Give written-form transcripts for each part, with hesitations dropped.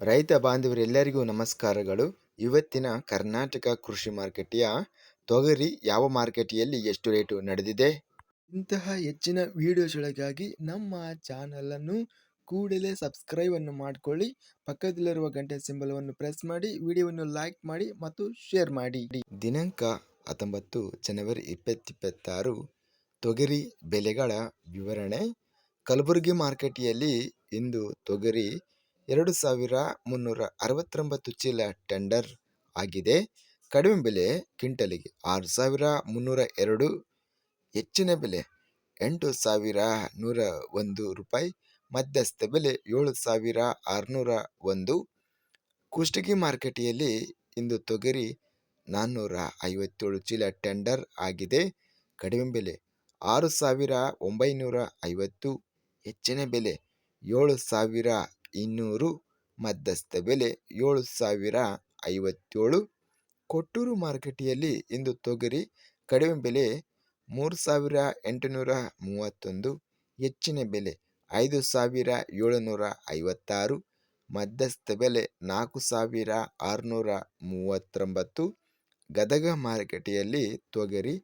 ರೈತ ಬಾಂಧವರೆಲ್ಲರಿಗೂ ನಮಸ್ಕಾರಗಳು. ಇವತ್ತಿನ ಕರ್ನಾಟಕ ಕೃಷಿ ಮಾರುಕಟ್ಟೆಯ ತೊಗರಿ ಯಾವ ಮಾರುಕಟ್ಟೆಯಲ್ಲಿ ಎಷ್ಟು ರೇಟು ನಡೆದಿದೆ? ಇಂತಹ ಹೆಚ್ಚಿನ ವಿಡಿಯೋಸ್ಗಳಿಗಾಗಿ ನಮ್ಮ ಚಾನಲನ್ನು ಕೂಡಲೇ ಸಬ್ಸ್ಕ್ರೈಬ್ ಅನ್ನು ಮಾಡಿಕೊಳ್ಳಿ. ಪಕ್ಕದಲ್ಲಿರುವ ಗಂಟೆ ಸಿಂಬಲವನ್ನು ಪ್ರೆಸ್ ಮಾಡಿ, ವಿಡಿಯೋವನ್ನು ಲೈಕ್ ಮಾಡಿ ಮತ್ತು ಶೇರ್ ಮಾಡಿ. ದಿನಾಂಕ 19 ಜನವರಿ 2026 ತೊಗರಿ ಬೆಲೆಗಳ ವಿವರಣೆ. ಕಲಬುರಗಿ ಮಾರುಕಟ್ಟೆಯಲ್ಲಿ ಇಂದು ತೊಗರಿ 2369 ಚೀಲ ಟೆಂಡರ್ ಆಗಿದೆ. ಕಡಿಮೆ ಬೆಲೆ ಕ್ವಿಂಟಲಿಗೆ 6302, ಹೆಚ್ಚಿನ ಬೆಲೆ 8101 ರೂಪಾಯಿ, ಮಧ್ಯಸ್ಥ ಬೆಲೆ 7601. ಕುಷ್ಟಗಿ ಮಾರುಕಟ್ಟೆಯಲ್ಲಿ ಇಂದು ತೊಗರಿ 457 ಚೀಲ ಟೆಂಡರ್ ಆಗಿದೆ. ಕಡಿಮೆ ಬೆಲೆ 6950, ಹೆಚ್ಚಿನ ಬೆಲೆ 7200, ಮಧ್ಯಸ್ಥ ಬೆಲೆ 7057. ಕೊಟ್ಟೂರು ಮಾರುಕಟ್ಟೆಯಲ್ಲಿ ಇಂದು ತೊಗರಿ ಕಡಿಮೆ ಬೆಲೆ 3831, ಹೆಚ್ಚಿನ ಬೆಲೆ 5756, ಮಧ್ಯಸ್ಥ ಬೆಲೆ 4639. ಗದಗ ಮಾರುಕಟ್ಟೆಯಲ್ಲಿ ತೊಗರಿ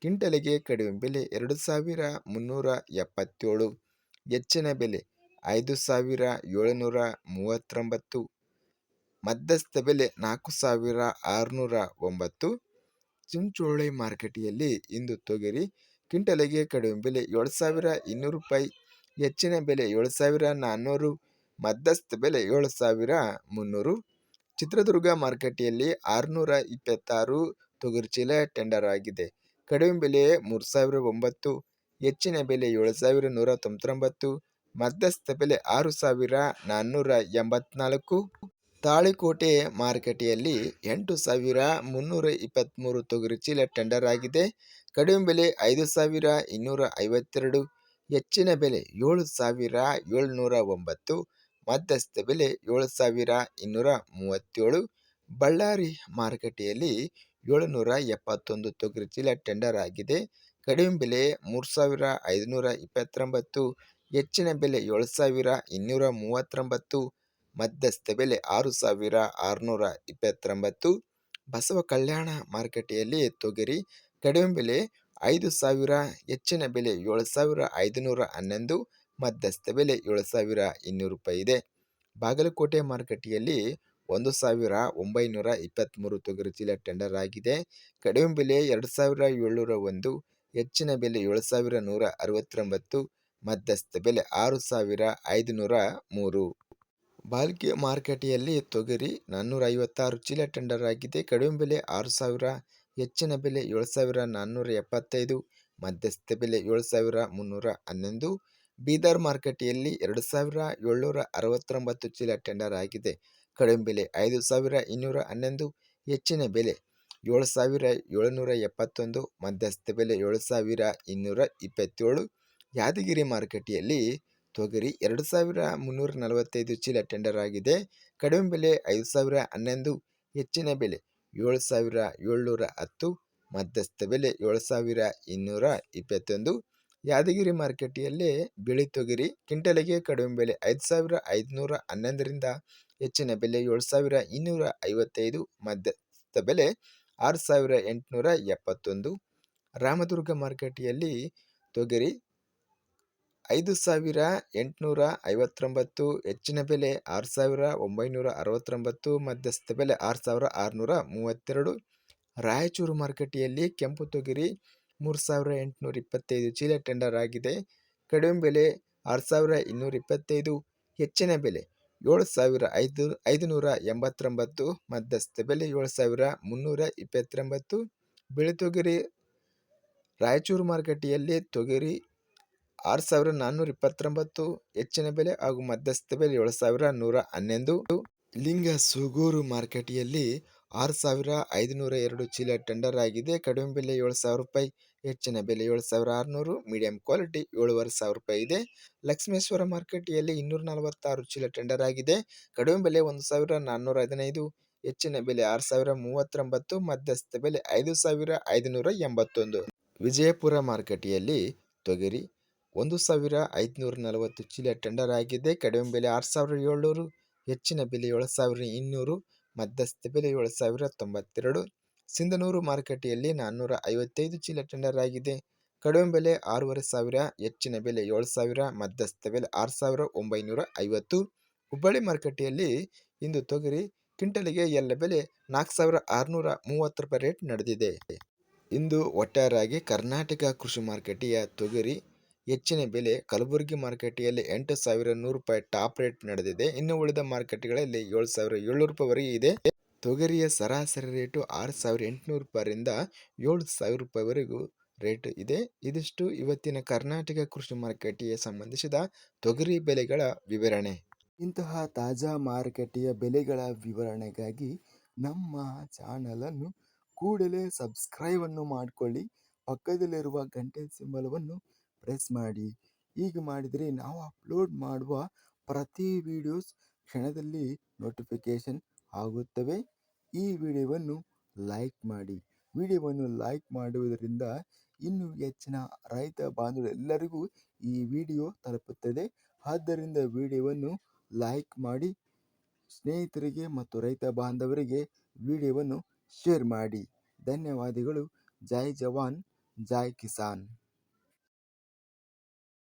ಕ್ವಿಂಟಲಿಗೆ ಕಡಿಮೆ ಬೆಲೆ 2377, ಹೆಚ್ಚಿನ ಬೆಲೆ 5739, ಮಧ್ಯಸ್ಥ ಬೆಲೆ 4609. ಚಿಂಚೋಳಿ ಮಾರುಕಟ್ಟೆಯಲ್ಲಿ ಇಂದು ತೊಗರಿ ಕ್ವಿಂಟಲಿಗೆ ಕಡಿಮೆ ಬೆಲೆ 7200 ರೂಪಾಯಿ, ಹೆಚ್ಚಿನ ಬೆಲೆ 7400, ಮಧ್ಯಸ್ಥ ಬೆಲೆ 7300. ಚಿತ್ರದುರ್ಗ ಮಾರುಕಟ್ಟೆಯಲ್ಲಿ 626 ತೊಗರಿ ಚೀಲ ಟೆಂಡರ್ ಆಗಿದೆ. ಕಡಿಮೆ ಬೆಲೆ 3009, ಹೆಚ್ಚಿನ ಬೆಲೆ 7199, ಮಧ್ಯಸ್ಥ ಬೆಲೆ 6484. ತಾಳಿಕೋಟೆ ಮಾರುಕಟ್ಟೆಯಲ್ಲಿ 8323 ತೊಗರಿ ಚೀಲ ಟೆಂಡರ್ ಆಗಿದೆ. ಕಡಿಮೆ ಬೆಲೆ 5252, ಹೆಚ್ಚಿನ ಬೆಲೆ 7709, ಮಧ್ಯಸ್ಥ ಬೆಲೆ 7237. ಬಳ್ಳಾರಿ ಮಾರುಕಟ್ಟೆಯಲ್ಲಿ 771 ತೊಗರಿ ಚೀಲ ಟೆಂಡರ್ ಆಗಿದೆ. ಕಡಿಮೆ ಬೆಲೆ 3529, ಹೆಚ್ಚಿನ ಬೆಲೆ 7239, ಮಧ್ಯಸ್ಥ ಬೆಲೆ 6629. ಬಸವ ಕಲ್ಯಾಣ ಮಾರುಕಟ್ಟೆಯಲ್ಲಿ ತೊಗರಿ ಕಡಿಮೆ ಬೆಲೆ 5000, ಹೆಚ್ಚಿನ ಬೆಲೆ 7511, ಮಧ್ಯಸ್ಥ ಬೆಲೆ 7200 ರೂಪಾಯಿ ಇದೆ. ಬಾಗಲಕೋಟೆ ಮಾರುಕಟ್ಟೆಯಲ್ಲಿ 1923 ತೊಗರಿ ಚೀಲ ಟೆಂಡರ್ ಆಗಿದೆ. ಕಡಿಮೆ ಬೆಲೆ 2701, ಹೆಚ್ಚಿನ ಬೆಲೆ 7169, ಮಧ್ಯಸ್ಥ ಬೆಲೆ 6503. ಬಾಲ್ಕಿ ಮಾರುಕಟ್ಟೆಯಲ್ಲಿ ತೊಗರಿ 456 ಚೀಲ ಟೆಂಡರ್ ಆಗಿದೆ. ಕಡಿಮೆ ಬೆಲೆ 6000, ಹೆಚ್ಚಿನ ಬೆಲೆ 7475, ಮಧ್ಯಸ್ಥ ಬೆಲೆ 7311. ಬೀದರ್ ಮಾರುಕಟ್ಟೆಯಲ್ಲಿ 2769 ಚೀಲ ಟೆಂಡರ್ ಆಗಿದೆ. ಕಡಿಮೆ ಬೆಲೆ 5211, ಹೆಚ್ಚಿನ ಬೆಲೆ 7771, ಮಧ್ಯಸ್ಥ ಬೆಲೆ 7227. ಯಾದಗಿರಿ ಮಾರುಕಟ್ಟೆಯಲ್ಲಿ ತೊಗರಿ 2345 ಚೀಲ ಟೆಂಡರ್ ಆಗಿದೆ. ಕಡಿಮೆ ಬೆಲೆ 5011, ಹೆಚ್ಚಿನ ಬೆಲೆ 7710, ಮಧ್ಯಸ್ಥ ಬೆಲೆ 7221. ಯಾದಗಿರಿ ಮಾರುಕಟ್ಟೆಯಲ್ಲಿ ಬಿಳಿ ತೊಗರಿ ಕ್ವಿಂಟಲಿಗೆ ಕಡಿಮೆ ಬೆಲೆ 5511ರಿಂದ, ಹೆಚ್ಚಿನ ಬೆಲೆ 7255, ಮಧ್ಯಸ್ಥ ಬೆಲೆ 6871. ರಾಮದುರ್ಗ ಮಾರುಕಟ್ಟೆಯಲ್ಲಿ ತೊಗರಿ 5859, ಹೆಚ್ಚಿನ ಬೆಲೆ 6969, ಮಧ್ಯಸ್ಥ ಬೆಲೆ 6632. ರಾಯಚೂರು ಮಾರುಕಟ್ಟೆಯಲ್ಲಿ ಕೆಂಪು ತೊಗರಿ 3825 ಚೀಲ ಟೆಂಡರ್ ಆಗಿದೆ. ಕಡಿಮೆ ಬೆಲೆ 6225, ಹೆಚ್ಚಿನ ಬೆಲೆ 7589, ಮಧ್ಯಸ್ಥ ಬೆಲೆ 7329. ಬಿಳಿ ತೊಗರಿ ರಾಯಚೂರು ಮಾರುಕಟ್ಟೆಯಲ್ಲಿ ತೊಗರಿ 6429, ಹೆಚ್ಚಿನ ಬೆಲೆ ಹಾಗೂ ಮಧ್ಯಸ್ಥ ಬೆಲೆ 7111. ಲಿಂಗಸೂಗೂರು ಮಾರುಕಟ್ಟೆಯಲ್ಲಿ 6502 ಚೀಲ ಟೆಂಡರ್ ಆಗಿದೆ. ಕಡಿಮೆ ಬೆಲೆ 7000 ರೂಪಾಯಿ, ಹೆಚ್ಚಿನ ಬೆಲೆ 7600, ಮೀಡಿಯಂ ಕ್ವಾಲಿಟಿ 7500 ರೂಪಾಯಿ ಇದೆ. ಲಕ್ಷ್ಮೇಶ್ವರ ಮಾರುಕಟ್ಟೆಯಲ್ಲಿ 246 ಚೀಲ ಟೆಂಡರ್ ಆಗಿದೆ. ಕಡಿಮೆ ಬೆಲೆ 1415, ಹೆಚ್ಚಿನ ಬೆಲೆ 6039, ಮಧ್ಯಸ್ಥ ಬೆಲೆ 5581. ವಿಜಯಪುರ ಮಾರುಕಟ್ಟೆಯಲ್ಲಿ ತೊಗರಿ 1540 ಚೀಲ ಟೆಂಡರ್ ಆಗಿದೆ. ಕಡಿಮೆ ಬೆಲೆ 6700, ಹೆಚ್ಚಿನ ಬೆಲೆ 7,200, ಮಧ್ಯಸ್ಥ ಬೆಲೆ 7,092. ಸಿಂಧನೂರು ಮಾರುಕಟ್ಟೆಯಲ್ಲಿ 455 ಚೀಲ ಟೆಂಡರ್ ಆಗಿದೆ. ಕಡಿಮೆ ಬೆಲೆ 6,500, ಹೆಚ್ಚಿನ ಬೆಲೆ 7,000, ಮಧ್ಯಸ್ಥ ಬೆಲೆ 6,950. ಹುಬ್ಬಳ್ಳಿ ಮಾರುಕಟ್ಟೆಯಲ್ಲಿ ಇಂದು ತೊಗರಿ ಕ್ವಿಂಟಲಿಗೆ ಎಲ್ಲ ಬೆಲೆ 4,630 ರೂಪಾಯಿ ರೇಟ್ ನಡೆದಿದೆ. ಇಂದು ಒಟ್ಟಾರೆಯಾಗಿ ಕರ್ನಾಟಕ ಕೃಷಿ ಮಾರುಕಟ್ಟೆಯ ತೊಗರಿ ಹೆಚ್ಚಿನ ಬೆಲೆ ಕಲಬುರಗಿ ಮಾರುಕಟ್ಟೆಯಲ್ಲಿ 8,100 ರೂಪಾಯಿ ಟಾಪ್ ರೇಟ್ ನಡೆದಿದೆ. ಇನ್ನು ಉಳಿದ ಮಾರುಕಟ್ಟೆಗಳಲ್ಲಿ 7,700 ರೂಪಾಯಿವರೆಗೆ ಇದೆ. ತೊಗರಿಯ ಸರಾಸರಿ ರೇಟು 6,800 ರೂಪಾಯಿಯಿಂದ 7,000 ರೂಪಾಯಿವರೆಗೂ ರೇಟ್ ಇದೆ. ಇದಿಷ್ಟು ಇವತ್ತಿನ ಕರ್ನಾಟಕ ಕೃಷಿ ಮಾರುಕಟ್ಟೆಗೆ ಸಂಬಂಧಿಸಿದ ತೊಗರಿ ಬೆಲೆಗಳ ವಿವರಣೆ. ಇಂತಹ ತಾಜಾ ಮಾರುಕಟ್ಟೆಯ ಬೆಲೆಗಳ ವಿವರಣೆಗಾಗಿ ನಮ್ಮ ಚಾನಲನ್ನು ಕೂಡಲೇ ಸಬ್ಸ್ಕ್ರೈಬ್ ಅನ್ನು ಮಾಡಿಕೊಳ್ಳಿ. ಪಕ್ಕದಲ್ಲಿರುವ ಗಂಟೆ ಸಿಂಬಲವನ್ನು ಪ್ರೆಸ್ ಮಾಡಿ. ಹೀಗೆ ಮಾಡಿದರೆ ನಾವು ಅಪ್ಲೋಡ್ ಮಾಡುವ ಪ್ರತಿ ವಿಡಿಯೋಸ್ ಕ್ಷಣದಲ್ಲಿ ನೋಟಿಫಿಕೇಶನ್ ಆಗುತ್ತವೆ. ಈ ವಿಡಿಯೋವನ್ನು ಲೈಕ್ ಮಾಡಿ. ವಿಡಿಯೋವನ್ನು ಲೈಕ್ ಮಾಡುವುದರಿಂದ ಇನ್ನೂ ಹೆಚ್ಚಿನ ರೈತ ಬಾಂಧವರೆಲ್ಲರಿಗೂ ಈ ವಿಡಿಯೋ ತಲುಪುತ್ತದೆ. ಆದ್ದರಿಂದ ವಿಡಿಯೋವನ್ನು ಲೈಕ್ ಮಾಡಿ, ಸ್ನೇಹಿತರಿಗೆ ಮತ್ತು ರೈತ ಬಾಂಧವರಿಗೆ ವಿಡಿಯೋವನ್ನು ಶೇರ್ ಮಾಡಿ. ಧನ್ಯವಾದಗಳು. ಜೈ ಜವಾನ್, ಜೈ ಕಿಸಾನ್.